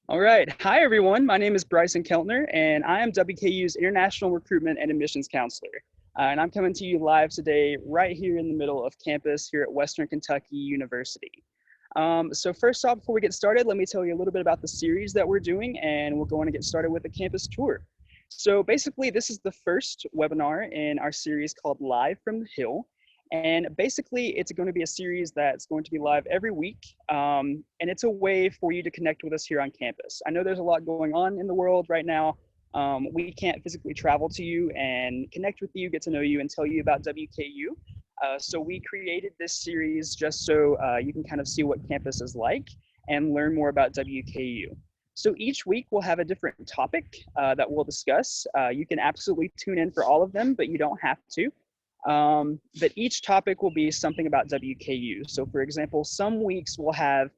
All right. Hi, everyone. My name is Bryson Keltner, and I am WKU's International Recruitment and Admissions Counselor. And I'm coming to you live today, right here in the middle of campus here at Western Kentucky University. So first off, before we get started, let me tell you a little bit about the series that we're doing, and we're going to get started with a campus tour. So basically, this is the first webinar in our series called Live from the Hill. And basically, it's going to be a series that's going to be live every week. And it's a way for you to connect with us here on campus. I know there's a lot going on in the world right now. We can't physically travel to you and connect with you, get to know you, and tell you about WKU. So we created this series just so you can kind of see what campus is like and learn more about WKU. So each week we'll have a different topic that we'll discuss. You can absolutely tune in for all of them, but you don't have to. But each topic will be something about WKU. So for example, some weeks we'll have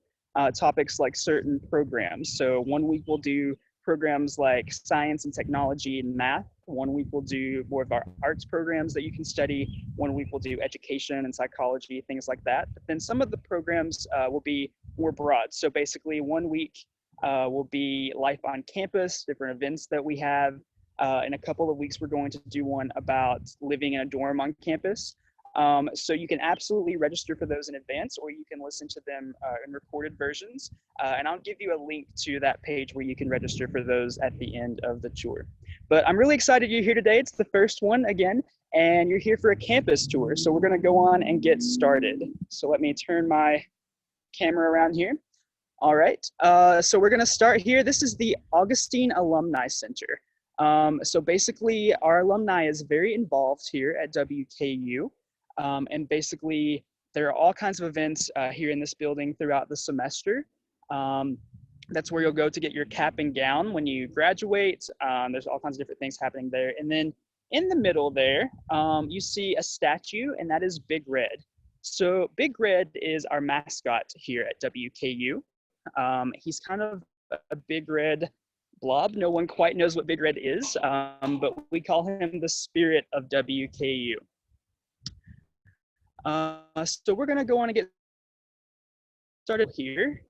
topics like certain programs. So one week we'll do programs like science and technology and math. One week we'll do more of our arts programs that you can study. One week we'll do education and psychology, things like that. But then some of the programs will be more broad. So basically one week will be life on campus, different events that we have. In a couple of weeks, we're going to do one about living in a dorm on campus. So you can absolutely register for those in advance, or you can listen to them in recorded versions. And I'll give you a link to that page where you can register for those at the end of the tour. But I'm really excited you're here today. It's the first one again, and you're here for a campus tour. So we're gonna go on and get started. So let me turn my camera around here. All right, so we're gonna start here. This is the Augustine Alumni Center. So basically, our alumni is very involved here at WKU. And basically, there are all kinds of events here in this building throughout the semester. That's where you'll go to get your cap and gown when you graduate. There's all kinds of different things happening there. And then in the middle there, you see a statue, and that is Big Red. So Big Red is our mascot here at WKU. He's kind of a big red blob. No one quite knows what Big Red is, but we call him the spirit of WKU. So we're going to go on and get started here.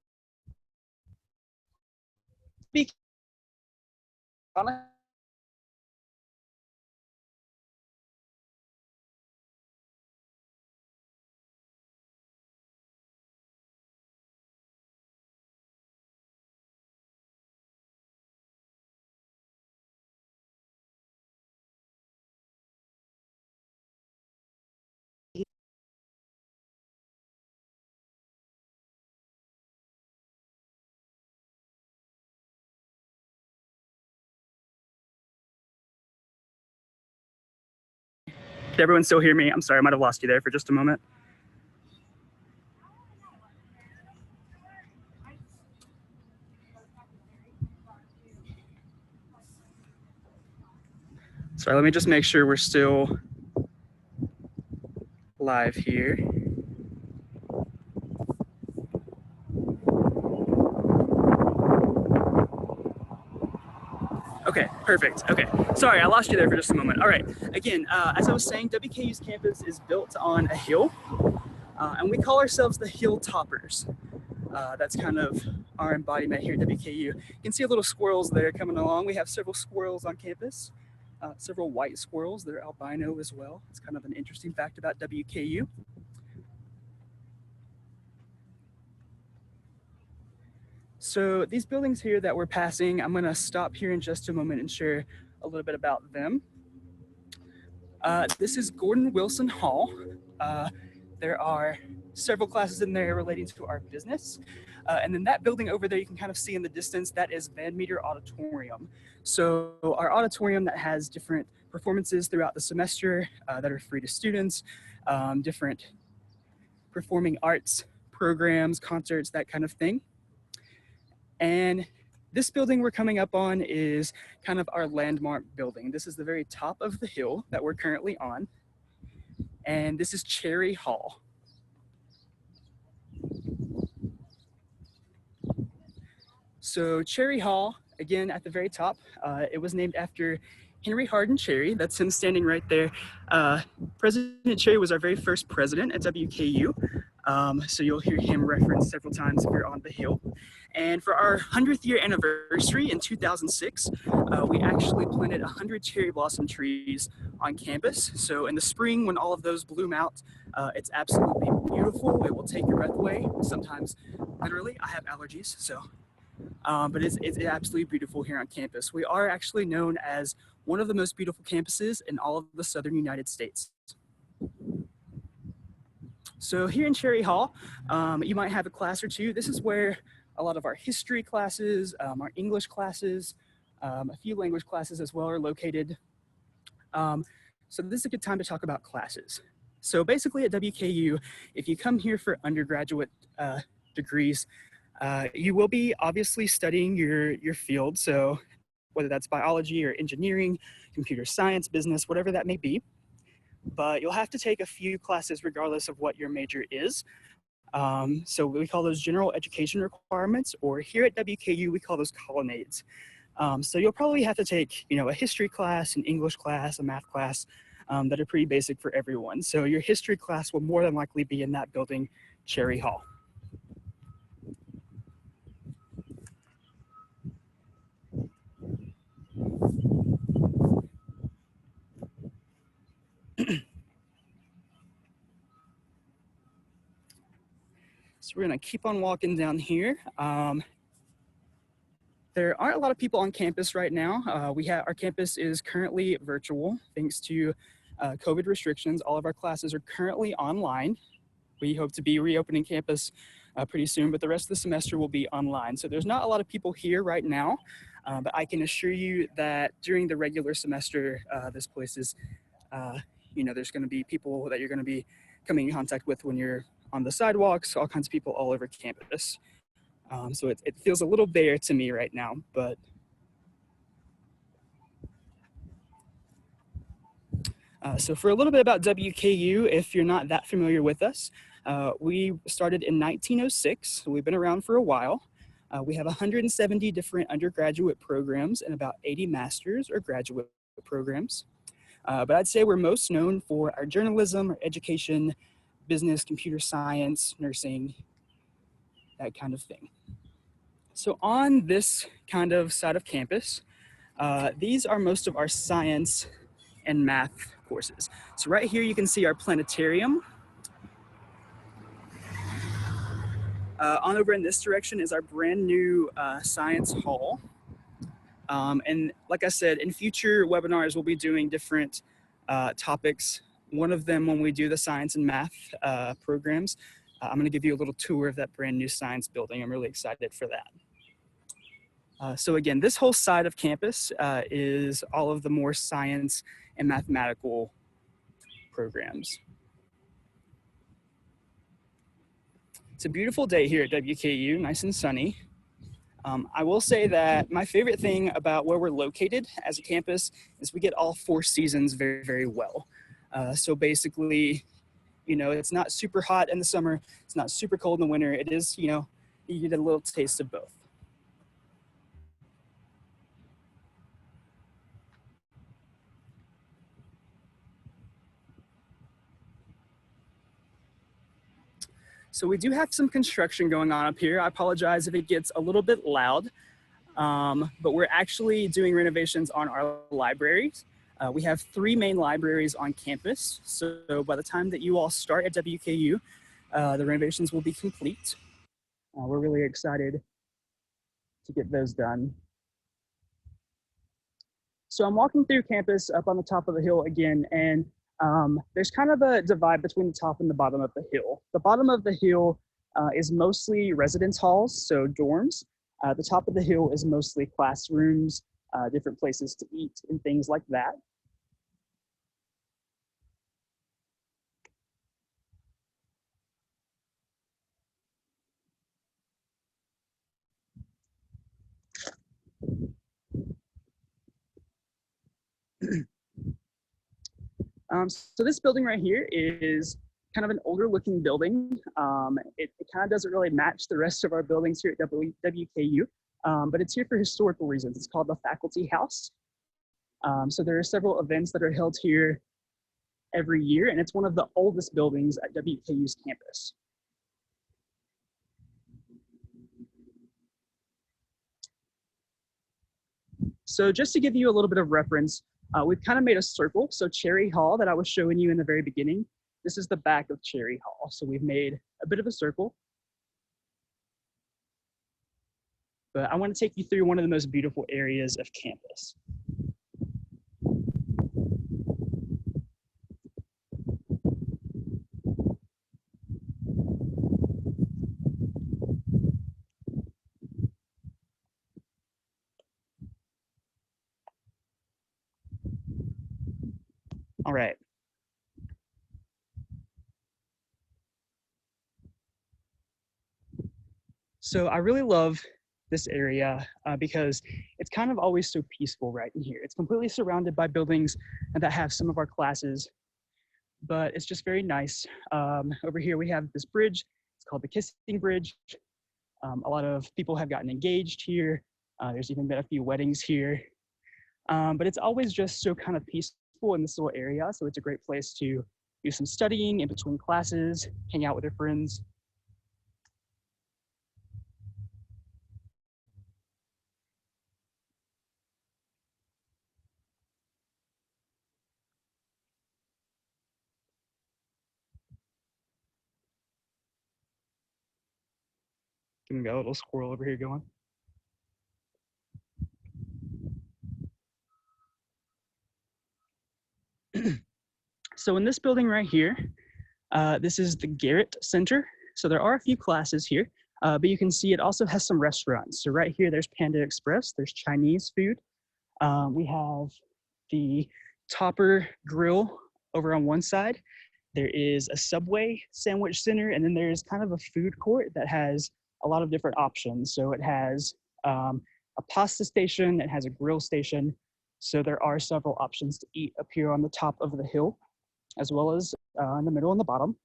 Can everyone still hear me? I'm sorry, I might have lost you there for just a moment. Sorry, let me just make sure we're still live here. Okay, perfect. Okay, sorry, I lost you there for just a moment. All right, again, as I was saying, WKU's campus is built on a hill, and we call ourselves the Hill Toppers. That's kind of our embodiment here at WKU. You can see a little squirrels there coming along. We have several squirrels on campus, several white squirrels. They're albino as well. It's kind of an interesting fact about WKU. So these buildings here that we're passing, I'm gonna stop here in just a moment and share a little bit about them. This is Gordon Wilson Hall. There are several classes in there relating to our business. And then that building over there, you can kind of see in the distance, that is Van Meter Auditorium. So our auditorium that has different performances throughout the semester that are free to students, different performing arts programs, concerts, that kind of thing. And this building we're coming up on is kind of our landmark building. This is the very top of the hill that we're currently on. And this is Cherry Hall. So Cherry Hall, again, at the very top, it was named after Henry Hardin Cherry. That's him standing right there. President Cherry was our very first president at WKU. So you'll hear him referenced several times if you're on the Hill. And for our 100th year anniversary in 2006, we actually planted 100 cherry blossom trees on campus. So in the spring, when all of those bloom out, it's absolutely beautiful. It will take your breath away. Sometimes, literally, I have allergies, so. But it's absolutely beautiful here on campus. We are actually known as one of the most beautiful campuses in all of the southern United States. So here in Cherry Hall, you might have a class or two. This is where a lot of our history classes, our English classes, a few language classes as well are located. So this is a good time to talk about classes. So basically at WKU, if you come here for undergraduate degrees, you will be obviously studying your field. So whether that's biology or engineering, computer science, business, whatever that may be. But you'll have to take a few classes regardless of what your major is. So we call those general education requirements, or here at WKU, we call those colonnades. So you'll probably have to take, a history class, an English class, a math class that are pretty basic for everyone. So your history class will more than likely be in that building, Cherry Hall. So we're gonna keep on walking down here. There aren't a lot of people on campus right now. Our campus is currently virtual thanks to COVID restrictions. All of our classes are currently online. We hope to be reopening campus pretty soon, but the rest of the semester will be online. So there's not a lot of people here right now, but I can assure you that during the regular semester, this place is, there's gonna be people that you're gonna be coming in contact with when you're on the sidewalks, all kinds of people all over campus. So it feels a little bare to me right now, but so for a little bit about WKU, if you're not that familiar with us, we started in 1906, so we've been around for a while. We have 170 different undergraduate programs and about 80 master's or graduate programs. But I'd say we're most known for our journalism, our education, business, computer science, nursing, that kind of thing. So on this kind of side of campus, these are most of our science and math courses. So right here you can see our planetarium. On over in this direction is our brand new science hall. And like I said, in future webinars, we'll be doing different topics. One of them, when we do the science and math programs, I'm gonna give you a little tour of that brand new science building. I'm really excited for that. So again, this whole side of campus is all of the more science and mathematical programs. It's a beautiful day here at WKU, nice and sunny. I will say that my favorite thing about where we're located as a campus is we get all 4 seasons very, very well. So basically, it's not super hot in the summer, it's not super cold in the winter. It is, you get a little taste of both. So we do have some construction going on up here. I apologize if it gets a little bit loud, but we're actually doing renovations on our libraries. We have 3 main libraries on campus. So by the time that you all start at WKU, the renovations will be complete. We're really excited to get those done. So I'm walking through campus up on the top of the hill again, and there's kind of a divide between the top and the bottom of the hill. The bottom of the hill is mostly residence halls, so dorms. The top of the hill is mostly classrooms, different places to eat and things like that. So this building right here is kind of an older looking building. It kind of doesn't really match the rest of our buildings here at WKU, but it's here for historical reasons. It's called the Faculty House. So there are several events that are held here every year, and it's one of the oldest buildings at WKU's campus. So just to give you a little bit of reference, we've kind of made a circle. So Cherry Hall that I was showing you in the very beginning, this is the back of Cherry Hall. So we've made a bit of a circle. But I want to take you through one of the most beautiful areas of campus. All right. So I really love this area because it's kind of always so peaceful right in here. It's completely surrounded by buildings that have some of our classes, but it's just very nice. Over here we have this bridge. It's called the Kissing Bridge. A lot of people have gotten engaged here. There's even been a few weddings here. But it's always just so kind of peaceful in this little area. So it's a great place to do some studying in between classes, hang out with your friends. We got a little squirrel over here going. So in this building right here, this is the Garret Center. So there are a few classes here, but you can see it also has some restaurants. So right here, there's Panda Express, there's Chinese food. We have the Topper Grill over on one side. There is a Subway sandwich center, and then there's kind of a food court that has a lot of different options. So it has a pasta station, it has a grill station. So there are several options to eat up here on the top of the hill, as well as in the middle and the bottom.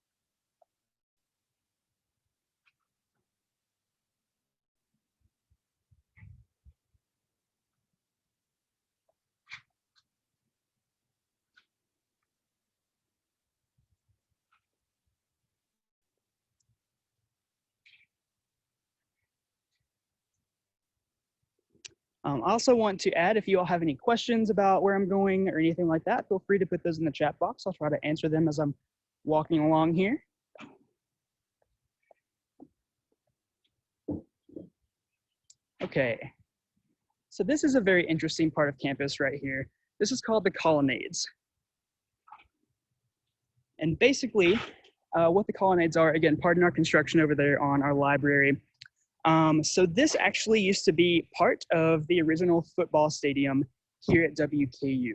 I also want to add, if you all have any questions about where I'm going or anything like that, feel free to put those in the chat box. I'll try to answer them as I'm walking along here. Okay, so this is a very interesting part of campus right here. This is called the colonnades. And basically, what the colonnades are, again, pardon our construction over there on our library. So this actually used to be part of the original football stadium here at WKU.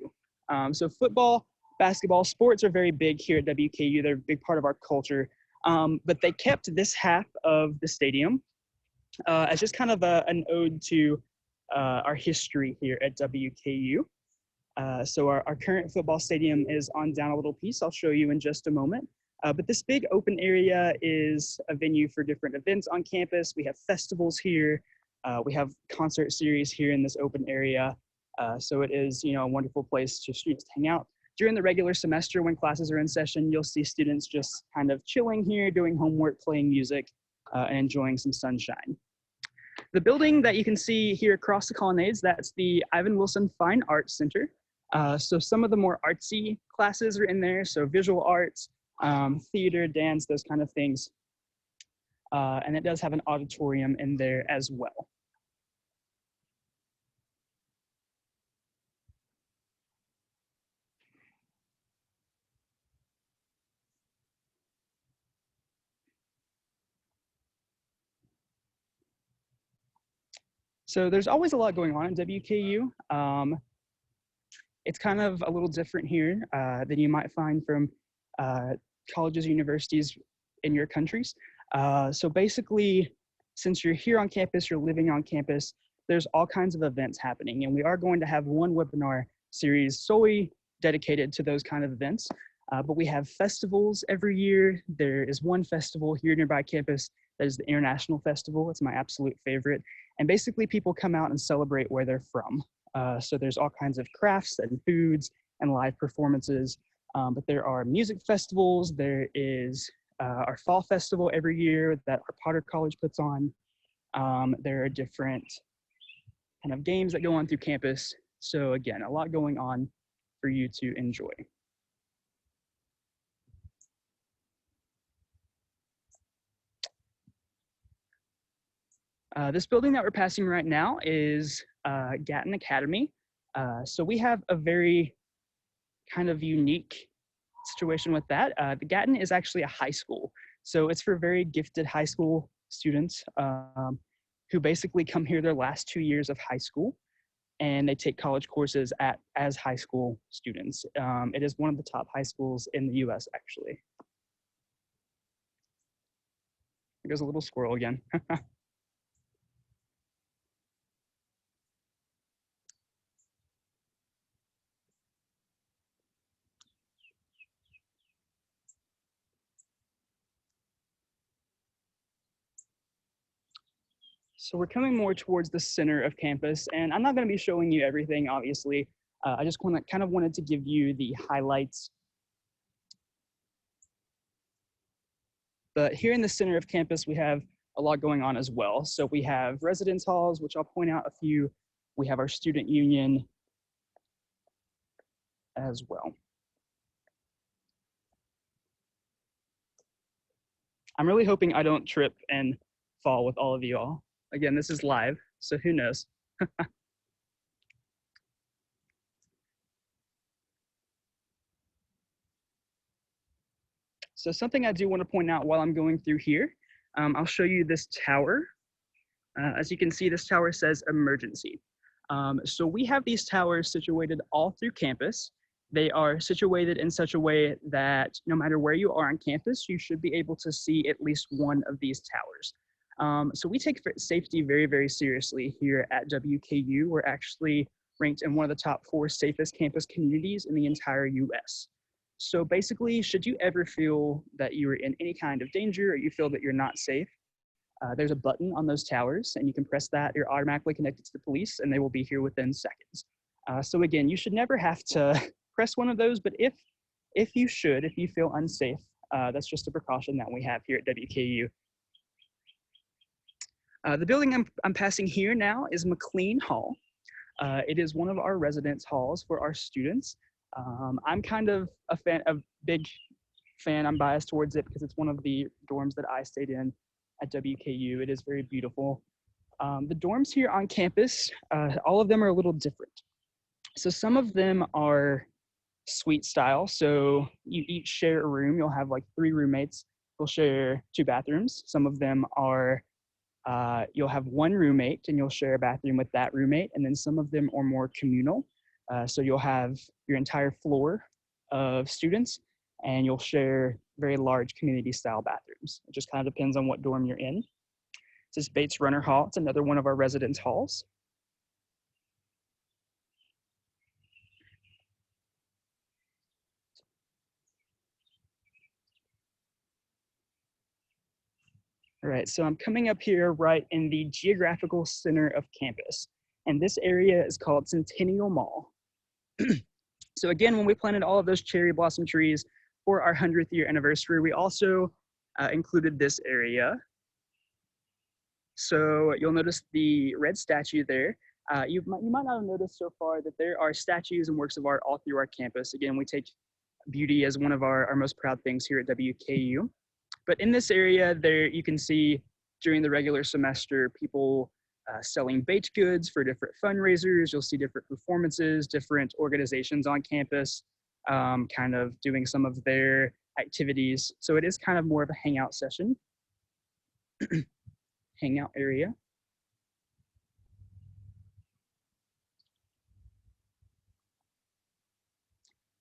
So football, basketball, sports are very big here at WKU. They're a big part of our culture. But they kept this half of the stadium as just kind of an ode to our history here at WKU. So our current football stadium is on down a little piece. I'll show you in just a moment. But this big open area is a venue for different events on campus. We have festivals here. We have concert series here in this open area. So it is, a wonderful place for students to hang out. During the regular semester, when classes are in session, you'll see students just kind of chilling here, doing homework, playing music, and enjoying some sunshine. The building that you can see here across the colonnades, that's the Ivan Wilson Fine Arts Center. So some of the more artsy classes are in there. So visual arts, theater, dance, those kind of things. And it does have an auditorium in there as well. So there's always a lot going on at WKU. It's kind of a little different here than you might find from colleges, universities in your countries. So basically, since you're here on campus, you're living on campus, there's all kinds of events happening. And we are going to have one webinar series solely dedicated to those kind of events. But we have festivals every year. There is one festival here nearby campus that is the International Festival. It's my absolute favorite. And basically people come out and celebrate where they're from. So there's all kinds of crafts and foods and live performances. But there are music festivals. There is our fall festival every year that our Potter College puts on. There are different kind of games that go on through campus. So again, a lot going on for you to enjoy. This building that we're passing right now is Gatton Academy. So we have a very kind of unique situation with that. The Gatton is actually a high school. So it's for very gifted high school students who basically come here their last 2 years of high school, and they take college courses as high school students. It is one of the top high schools in the US, actually. There goes a little squirrel again. So we're coming more towards the center of campus, and I'm not going to be showing you everything, obviously. I just kind of wanted to give you the highlights. But here in the center of campus, we have a lot going on as well. So we have residence halls, which I'll point out a few. We have our student union as well. I'm really hoping I don't trip and fall with all of you all. Again, this is live, so who knows? So something I do want to point out while I'm going through here, I'll show you this tower. As you can see, this tower says emergency. So we have these towers situated all through campus. They are situated in such a way that no matter where you are on campus, you should be able to see at least one of these towers. So we take safety very, very seriously here at WKU. We're actually ranked in one of the top 4 safest campus communities in the entire US. So basically, should you ever feel that you're in any kind of danger or you feel that you're not safe, there's a button on those towers and you can press that. You're automatically connected to the police and they will be here within seconds. So again, you should never have to press one of those, but if you feel unsafe, that's just a precaution that we have here at WKU. The building I'm passing here now is McLean Hall. It is one of our residence halls for our students. I'm kind of a big fan. I'm biased towards it because it's one of the dorms that I stayed in at WKU. It is very beautiful. The dorms here on campus, all of them are a little different. So some of them are suite style. So you each share a room. You'll have like 3 roommates. They'll share 2 bathrooms. Some of them are you'll have 1 roommate and you'll share a bathroom with that roommate. And then some of them are more communal. So you'll have your entire floor of students and you'll share very large community style bathrooms. It just kind of depends on what dorm you're in. This is Bates Runner Hall. It's another one of our residence halls. All right, so I'm coming up here right in the geographical center of campus. And this area is called Centennial Mall. So again, when we planted all of those cherry blossom trees for our 100th year anniversary, we also included this area. So you'll notice the red statue there. You might not have noticed so far that there are statues and works of art all through our campus. Again, we take beauty as one of our most proud things here at WKU. But in this area, there you can see during the regular semester, people selling baked goods for different fundraisers. You'll see different performances, different organizations on campus, kind of doing some of their activities. So it is kind of more of a hangout session, hangout area.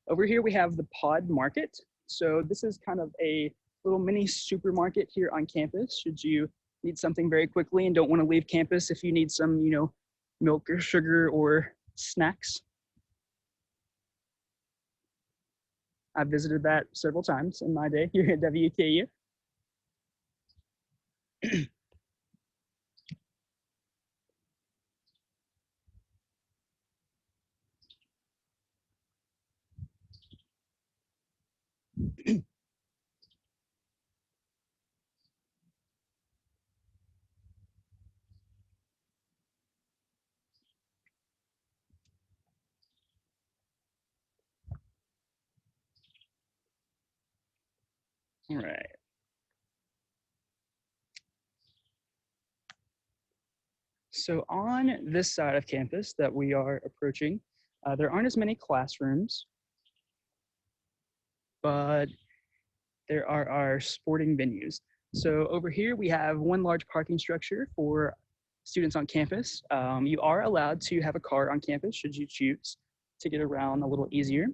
Over here, we have the Pod Market. So this is kind of a little mini supermarket here on campus. Should you need something very quickly and don't want to leave campus, if you need some, milk or sugar or snacks. I've visited that several times in my day here at WKU. All right. So on this side of campus that we are approaching, there aren't as many classrooms, but there are our sporting venues. So over here we have one large parking structure for students on campus. You are allowed to have a car on campus should you choose to get around a little easier.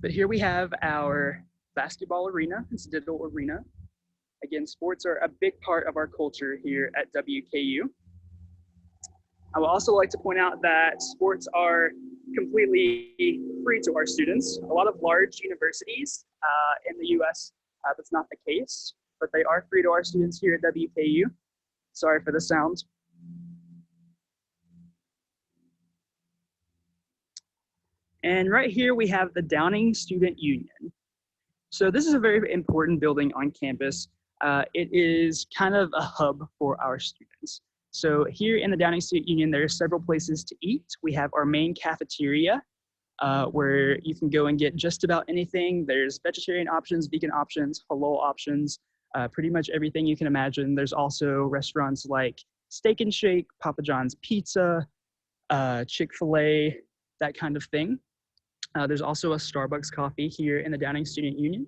But here we have our basketball arena, Centennial Arena. Again, sports are a big part of our culture here at WKU. I would also like to point out that sports are completely free to our students. A lot of large universities in the US, that's not the case, but they are free to our students here at WKU. Sorry for the sound. And right here we have the Downing Student Union. So this is a very important building on campus. It is kind of a hub for our students. So here in the Downing Student Union, there are several places to eat. We have our main cafeteria, where you can go and get just about anything. There's vegetarian options, vegan options, halal options, pretty much everything you can imagine. There's also restaurants like Steak and Shake, Papa John's Pizza, Chick-fil-A, that kind of thing. There's also a Starbucks coffee here in the Downing Student Union.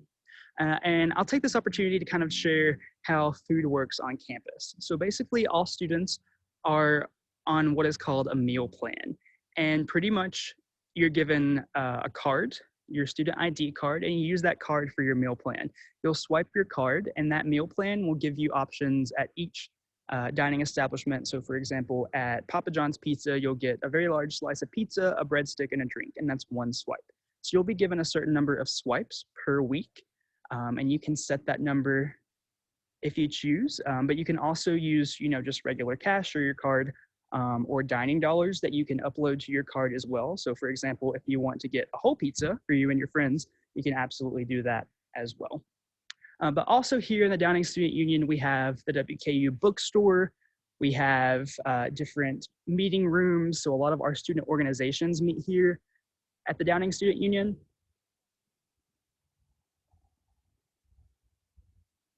And I'll take this opportunity to kind of share how food works on campus. So basically all students are on what is called a meal plan. And pretty much you're given a card, your student ID card, and you use that card for your meal plan. You'll swipe your card and that meal plan will give you options at each dining establishment. So for example, at Papa John's Pizza, you'll get a very large slice of pizza, a breadstick, and a drink, and that's one swipe. So you'll be given a certain number of swipes per week, and you can set that number if you choose, but you can also use, just regular cash or your card, or dining dollars that you can upload to your card as well. So for example, if you want to get a whole pizza for you and your friends, you can absolutely do that as well. But also here in the Downing Student Union, we have the WKU bookstore. We have different meeting rooms. So a lot of our student organizations meet here at the Downing Student Union.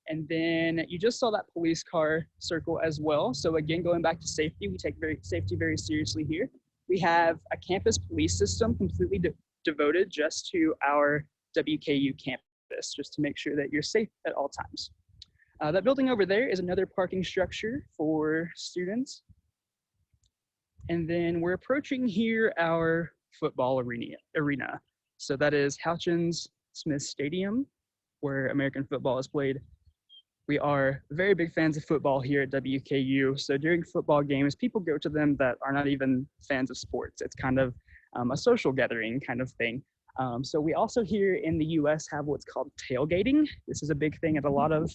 And then you just saw that police car circle as well. So again, going back to safety, we take safety very seriously here. We have a campus police system completely devoted just to our WKU campus, just to make sure that you're safe at all times. That building over there is another parking structure for students. And then we're approaching here our football arena. So that is Houchins Smith Stadium, where American football is played. We are very big fans of football here at WKU. So during football games, people go to them that are not even fans of sports. It's kind of a social gathering kind of thing. So we also here in the US have what's called tailgating. This is a big thing at a lot of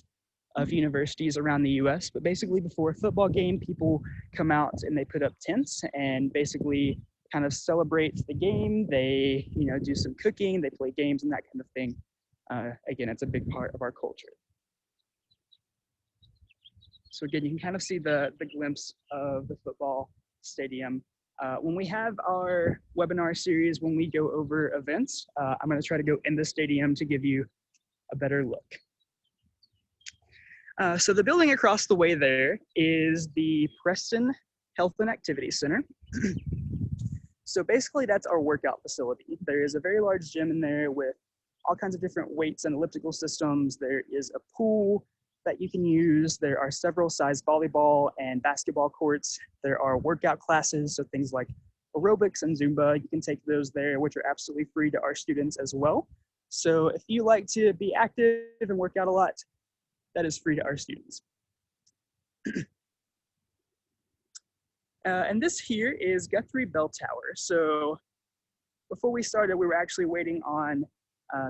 universities around the US, but basically before a football game, people come out and they put up tents and basically kind of celebrate the game. They, do some cooking, they play games and that kind of thing. Again, it's a big part of our culture. So again, you can kind of see the glimpse of the football stadium. When we have our webinar series, when we go over events, I'm going to try to go in the stadium to give you a better look. So the building across the way there is the Preston Health and Activity Center. So basically that's our workout facility. There is a very large gym in there with all kinds of different weights and elliptical systems. There is a pool that you can use. There are several size volleyball and basketball courts. There are workout classes, so things like aerobics and Zumba. You can take those there, which are absolutely free to our students as well. So if you like to be active and work out a lot, that is free to our students. And this here is Guthrie Bell Tower. So before we started, we were actually waiting on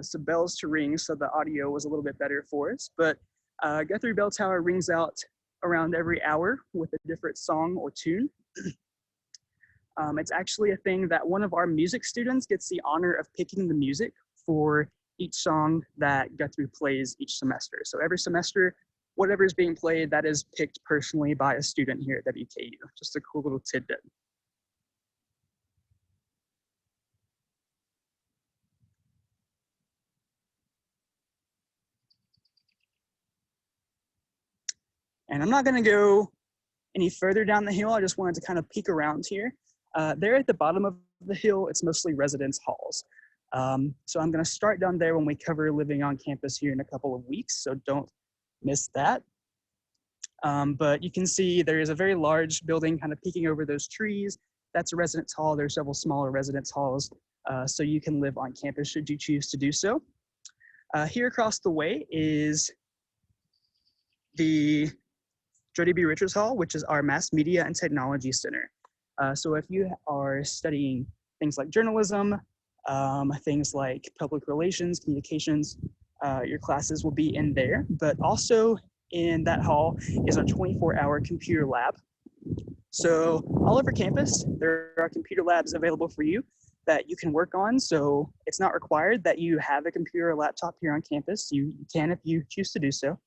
some bells to ring so the audio was a little bit better for us. But Guthrie Bell Tower rings out around every hour with a different song or tune. It's actually a thing that one of our music students gets the honor of picking the music for each song that Guthrie plays each semester. So every semester, whatever is being played, that is picked personally by a student here at WKU. Just a cool little tidbit. And I'm not gonna go any further down the hill. I just wanted to kind of peek around here. There at the bottom of the hill, it's mostly residence halls. So I'm gonna start down there when we cover living on campus here in a couple of weeks, so don't miss that. But you can see there is a very large building kind of peeking over those trees. That's a residence hall. There's several smaller residence halls, so you can live on campus should you choose to do so. Here across the way is the Jody B. Richards Hall, which is our Mass Media and Technology Center. So if you are studying things like journalism, things like public relations, communications, your classes will be in there. But also in that hall is our 24-hour computer lab. So all over campus, there are computer labs available for you that you can work on. So it's not required that you have a computer or laptop here on campus. You can if you choose to do so.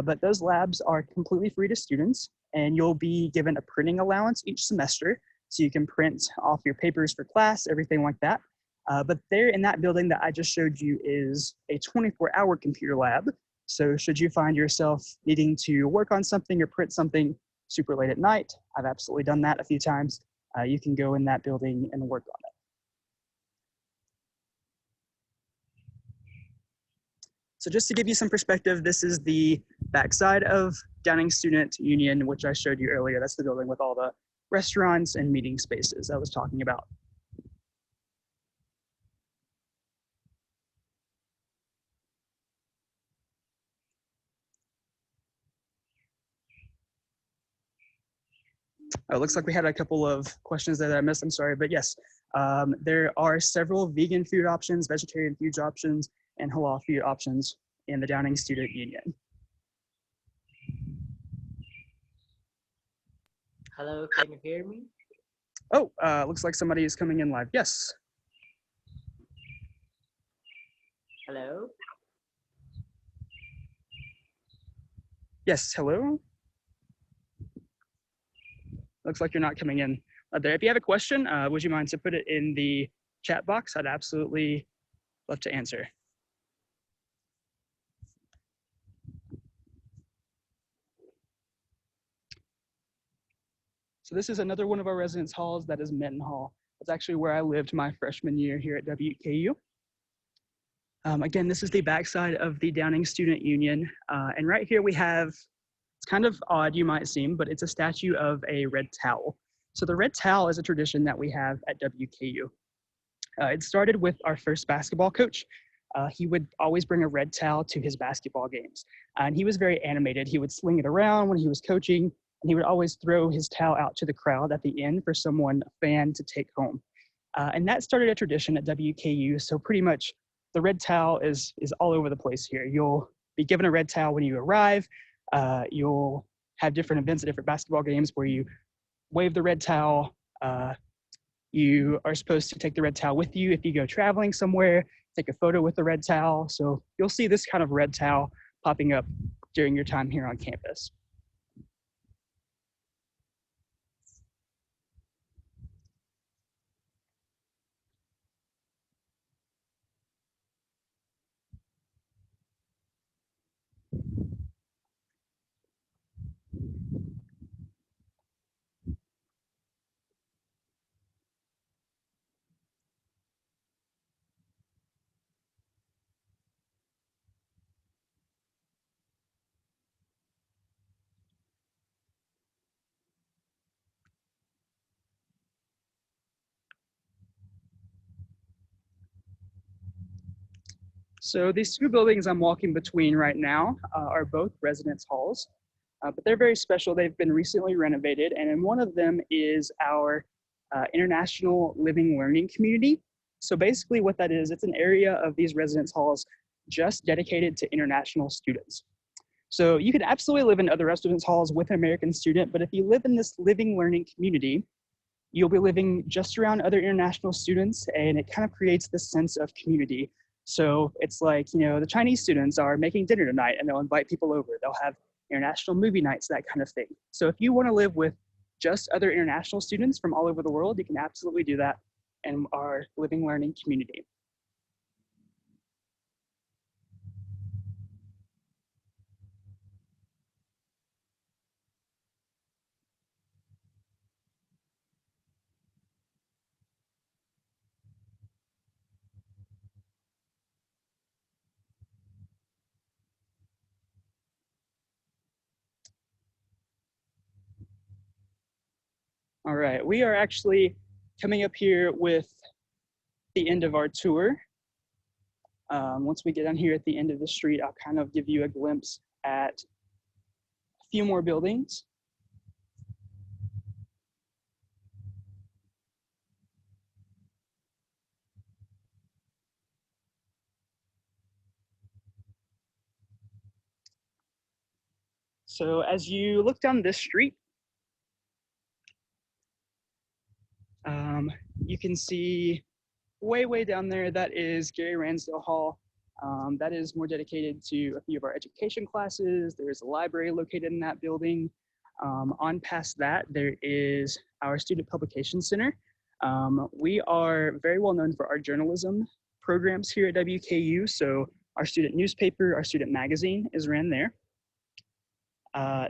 But those labs are completely free to students, and you'll be given a printing allowance each semester. So you can print off your papers for class, everything like that. But there in that building that I just showed you is a 24-hour computer lab. So should you find yourself needing to work on something or print something super late at night, I've absolutely done that a few times, you can go in that building and work on it. So just to give you some perspective, this is the backside of Downing Student Union, which I showed you earlier. That's the building with all the restaurants and meeting spaces I was talking about. Oh, it looks like we had a couple of questions there that I missed, I'm sorry, but yes, there are several vegan food options, vegetarian food options, and halal food options in the Downing Student Union. Hello, can you hear me? Oh, looks like somebody is coming in live. Yes. Hello? Yes, hello. Looks like you're not coming in there. If you have a question, would you mind to put it in the chat box? I'd absolutely love to answer. So this is another one of our residence halls, that is Menton Hall. That's actually where I lived my freshman year here at WKU. Again, this is the backside of the Downing Student Union. And right here we have, it's kind of odd, you might seem, but it's a statue of a red towel. So the red towel is a tradition that we have at WKU. It started with our first basketball coach. He would always bring a red towel to his basketball games. And he was very animated. He would sling it around when he was coaching, and he would always throw his towel out to the crowd at the end for someone, a fan, to take home. And that started a tradition at WKU. So pretty much the red towel is all over the place here. You'll be given a red towel when you arrive. You'll have different events at different basketball games where you wave the red towel. You are supposed to take the red towel with you if you go traveling somewhere, take a photo with the red towel. So you'll see this kind of red towel popping up during your time here on campus. So these two buildings I'm walking between right now are both residence halls, but they're very special. They've been recently renovated, and in one of them is our international living learning community. So basically what that is, it's an area of these residence halls just dedicated to international students. So you can absolutely live in other residence halls with an American student, but if you live in this living learning community, you'll be living just around other international students, and it kind of creates this sense of community. So it's like, you know, the Chinese students are making dinner tonight and they'll invite people over. They'll have international movie nights, that kind of thing. So if you want to live with just other international students from all over the world, you can absolutely do that in our living learning community. All right, we are actually coming up here with the end of our tour. Once we get down here at the end of the street, I'll kind of give you a glimpse at a few more buildings. So as you look down this street, you can see way down there, that is Gary Ransdale Hall. That is more dedicated to a few of our education classes. There's a library located in that building. On past that, there is our Student Publication Center. We are very well known for our journalism programs here at WKU. So our student newspaper, our student magazine is ran there.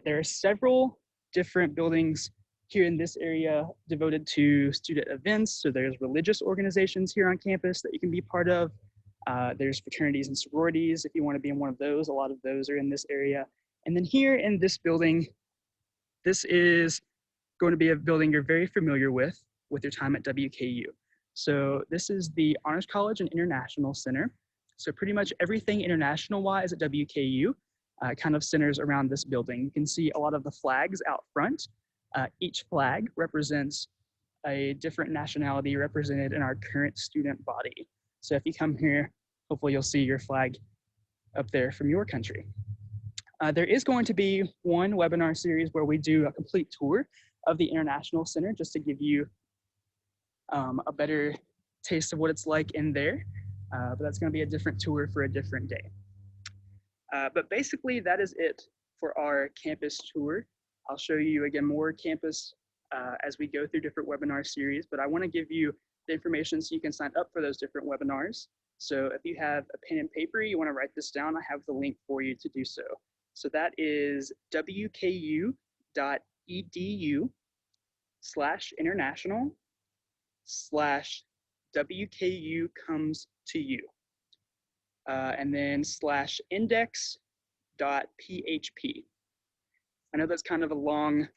There are several different buildings here in this area devoted to student events. So there's religious organizations here on campus that you can be part of. There's fraternities and sororities if you want to be in one of those. A lot of those are in this area. And then here in this building, this is going to be a building you're very familiar with your time at WKU. So this is the Honors College and International Center. So pretty much everything international-wise at WKU kind of centers around this building. You can see a lot of the flags out front. Each flag represents a different nationality represented in our current student body. So if you come here, hopefully you'll see your flag up there from your country. There is going to be one webinar series where we do a complete tour of the International Center just to give you a better taste of what it's like in there. But that's going to be a different tour for a different day. But basically that is it for our campus tour. I'll show you again more campus as we go through different webinar series, but I want to give you the information so you can sign up for those different webinars. So if you have a pen and paper, you want to write this down, I have the link for you to do so. So that is wku.edu/international/WKU comes to you. And then /index.php. I know that's kind of a long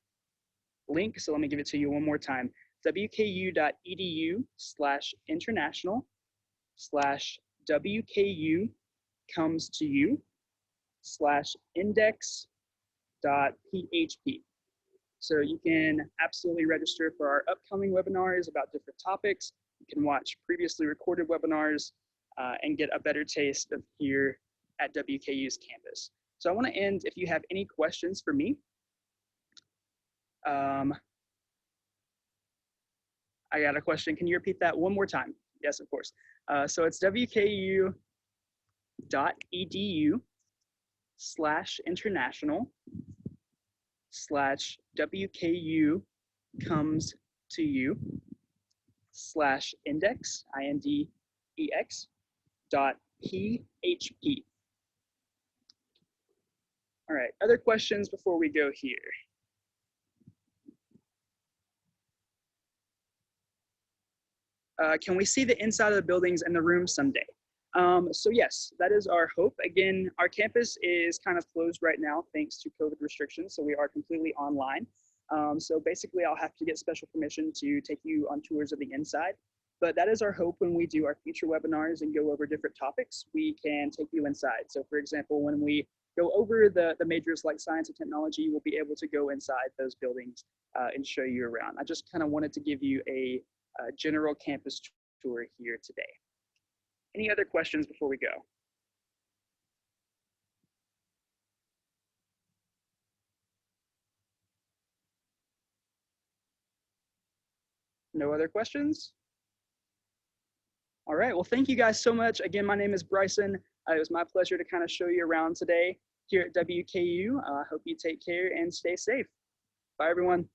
link, so let me give it to you one more time. wku.edu/international/WKU comes to you /index.php. So you can absolutely register for our upcoming webinars about different topics. You can watch previously recorded webinars and get a better taste of here at WKU's campus. So I want to end, if you have any questions for me. I got a question. Can you repeat that one more time? Yes, of course. So it's wku.edu/international/WKU comes to you /index, .php. All right, other questions before we go here? Can we see the inside of the buildings and the rooms someday? So yes, that is our hope. Again, our campus is kind of closed right now thanks to COVID restrictions, so we are completely online. So basically I'll have to get special permission to take you on tours of the inside. But that is our hope when we do our future webinars and go over different topics, we can take you inside. So for example, when we go over the majors like science and technology, we'll be able to go inside those buildings and show you around. I just kind of wanted to give you a general campus tour here today. Any other questions before we go? No other questions? All right, well, thank you guys so much. Again, my name is Bryson. It was my pleasure to kind of show you around today here at WKU. I hope you take care and stay safe. Bye, everyone.